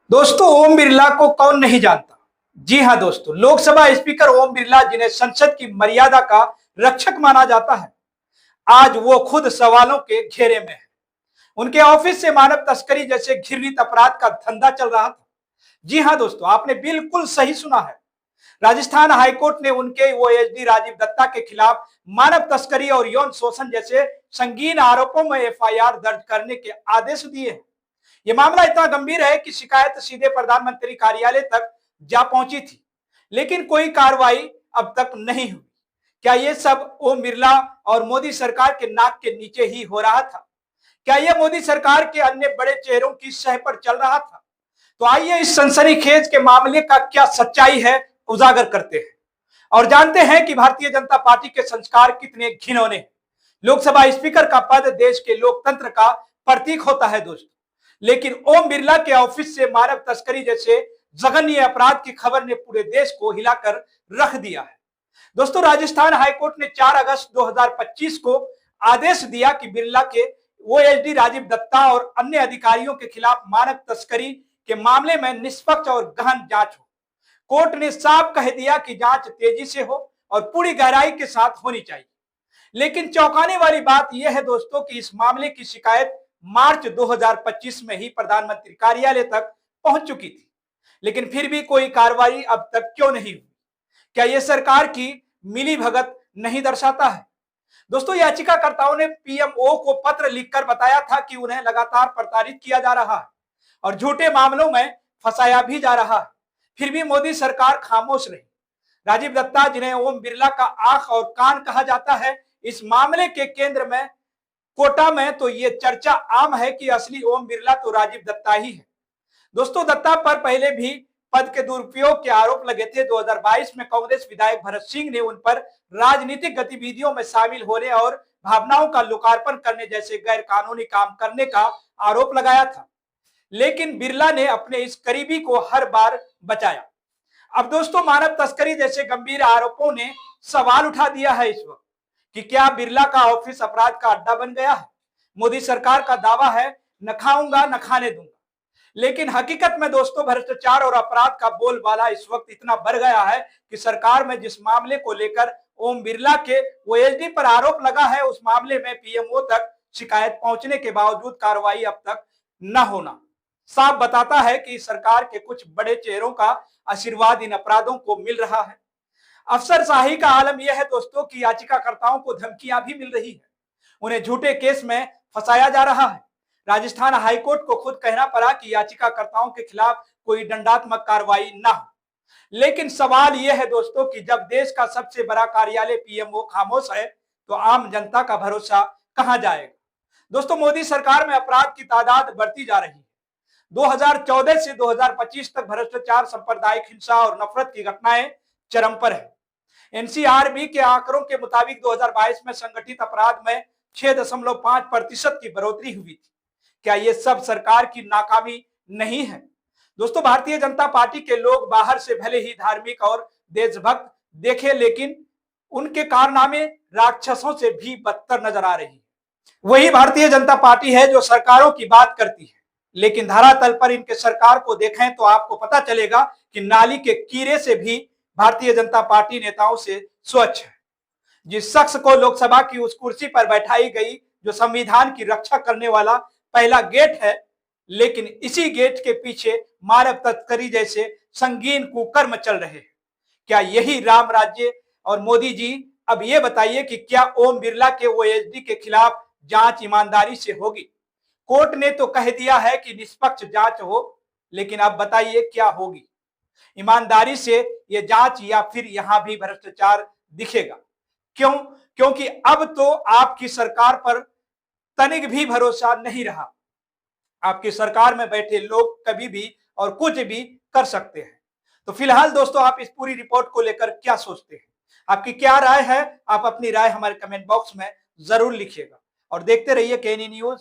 दोस्तों, ओम बिरला को कौन नहीं जानता। जी हां दोस्तों, लोकसभा स्पीकर ओम बिरला, जिन्हें संसद की मर्यादा का रक्षक माना जाता है, आज वो खुद सवालों के घेरे में है। उनके ऑफिस से मानव तस्करी जैसे घृणित अपराध का धंधा चल रहा था। जी हां दोस्तों, आपने बिल्कुल सही सुना है। राजस्थान हाईकोर्ट ने उनके ओएसडी राजीव दत्ता के खिलाफ मानव तस्करी और यौन शोषण जैसे संगीन आरोपों में एफआईआर दर्ज करने के आदेश दिए हैं। यह मामला इतना गंभीर है कि शिकायत सीधे प्रधानमंत्री कार्यालय तक जा पहुंची थी, लेकिन कोई कार्रवाई अब तक नहीं हुई। क्या यह सब ओम बिरला और मोदी सरकार के नाक के नीचे ही हो रहा था? क्या यह मोदी सरकार के अन्य बड़े चेहरों की सह पर चल रहा था? तो आइए इस सनसनीखेज के मामले का क्या सच्चाई है उजागर करते हैं और जानते हैं कि भारतीय जनता पार्टी के संस्कार कितने घिनौने हैं। लोकसभा स्पीकर का पद देश के लोकतंत्र का प्रतीक होता है दोस्तों, लेकिन ओम बिरला के ऑफिस से मानव तस्करी जैसे जघन्य अपराध की खबर ने पूरे देश को हिलाकर रख दिया है। दोस्तों, राजस्थान हाईकोर्ट ने 4 अगस्त 2025 को आदेश दिया कि बिरला के ओएसडी राजीव दत्ता और अन्य अधिकारियों के खिलाफ मानव तस्करी के मामले में निष्पक्ष और गहन जांच हो। कोर्ट ने साफ कह दिया कि जांच तेजी से हो और पूरी गहराई के साथ होनी चाहिए। लेकिन चौंकाने वाली बात यह है दोस्तों कि इस मामले की शिकायत मार्च 2025 में ही प्रधानमंत्री कार्यालय तक पहुंच चुकी थी, लेकिन फिर भी कोई कार्रवाई अब तक क्यों नहीं हुई? क्या यह सरकार की मिलीभगत नहीं दर्शाता है? दोस्तों, याचिकाकर्ताओं ने पीएमओ को पत्र लिखकर बताया था कि उन्हें लगातार प्रताड़ित किया जा रहा है और झूठे मामलों में फंसाया भी जा रहा है। फिर भी मोदी सरकार खामोश रही। राजीव दत्ता, जिन्हें ओम बिरला का आंख और कान कहा जाता है, इस मामले के केंद्र में कोटा में तो ये चर्चा आम है कि असली ओम बिरला तो राजीव दत्ता ही है। दोस्तों, दत्ता पर पहले भी पद के दुरुपयोग के आरोप लगे थे। 2022 में कांग्रेस विधायक भरत सिंह ने उन पर राजनीतिक गतिविधियों में शामिल होने और भावनाओं का लोकार्पण करने जैसे गैर कानूनी काम करने का आरोप लगाया था, लेकिन बिरला ने अपने इस करीबी को हर बार बचाया। अब दोस्तों, मानव तस्करी जैसे गंभीर आरोपों ने सवाल उठा दिया है इस वक्त कि क्या बिरला का ऑफिस अपराध का अड्डा बन गया है? मोदी सरकार का दावा है न खाऊंगा न खाने दूंगा, लेकिन हकीकत में दोस्तों भ्रष्टाचार और अपराध का बोलबाला इस वक्त इतना बढ़ गया है कि सरकार में जिस मामले को लेकर ओम बिरला के ओएसडी पर आरोप लगा है, उस मामले में पीएमओ तक शिकायत पहुंचने के बावजूद कार्रवाई अब तक न होना साफ बताता है कि सरकार के कुछ बड़े चेहरों का आशीर्वाद इन अपराधों को मिल रहा है। अफसरशाही का आलम यह है दोस्तों कि याचिकाकर्ताओं को धमकियां भी मिल रही है, उन्हें झूठे केस में फंसाया जा रहा है। राजस्थान हाईकोर्ट को खुद कहना पड़ा कि याचिकाकर्ताओं के खिलाफ कोई दंडात्मक कार्रवाई न हो। लेकिन सवाल यह है दोस्तों कि जब देश का सबसे बड़ा कार्यालय पीएमओ खामोश है, तो आम जनता का भरोसा कहां जाएगा? दोस्तों, मोदी सरकार में अपराध की तादाद बढ़ती जा रही है। 2014 से 2025 तक भ्रष्टाचार, सांप्रदायिक हिंसा और नफरत की घटनाएं चरम पर है। एनसीआरबी के आंकड़ों के मुताबिक 2022 में संगठित अपराध में 6.5% की बढ़ोतरी हुई थी। क्या ये सब सरकार की नाकामी नहीं है? दोस्तों, भारतीय जनता पार्टी के लोग बाहर से भले ही धार्मिक और देशभक्त देखे, लेकिन उनके कारनामे राक्षसों से भी बदतर नजर आ रही है। वही भारतीय जनता पार्टी है जो सरकारों की बात करती है, लेकिन धरातल पर इनके सरकार को देखें तो आपको पता चलेगा कि नाली के कीड़े से भी भारतीय जनता पार्टी नेताओं से स्वच्छ है। जिस शख्स को लोकसभा की उस कुर्सी पर बैठाई गई जो संविधान की रक्षा करने वाला पहला गेट है, लेकिन इसी गेट के पीछे मानव तस्करी जैसे संगीन कुकर्म चल रहे हैं। क्या यही राम राज्य? और मोदी जी, अब ये बताइए कि क्या ओम बिरला के ओएसडी के खिलाफ जांच ईमानदारी से होगी? कोर्ट ने तो कह दिया है कि निष्पक्ष जांच हो, लेकिन अब बताइए क्या होगी? ईमानदारी से ये जांच या फिर यहां भी भ्रष्टाचार दिखेगा? क्यों? क्योंकि अब तो आपकी सरकार पर तनिक भी भरोसा नहीं रहा। आपकी सरकार में बैठे लोग कभी भी और कुछ भी कर सकते हैं। तो फिलहाल दोस्तों, आप इस पूरी रिपोर्ट को लेकर क्या सोचते हैं? आपकी क्या राय है? आप अपनी राय हमारे कमेंट बॉक्स में जरूर लिखिएगा और देखते रहिए केएनई न्यूज।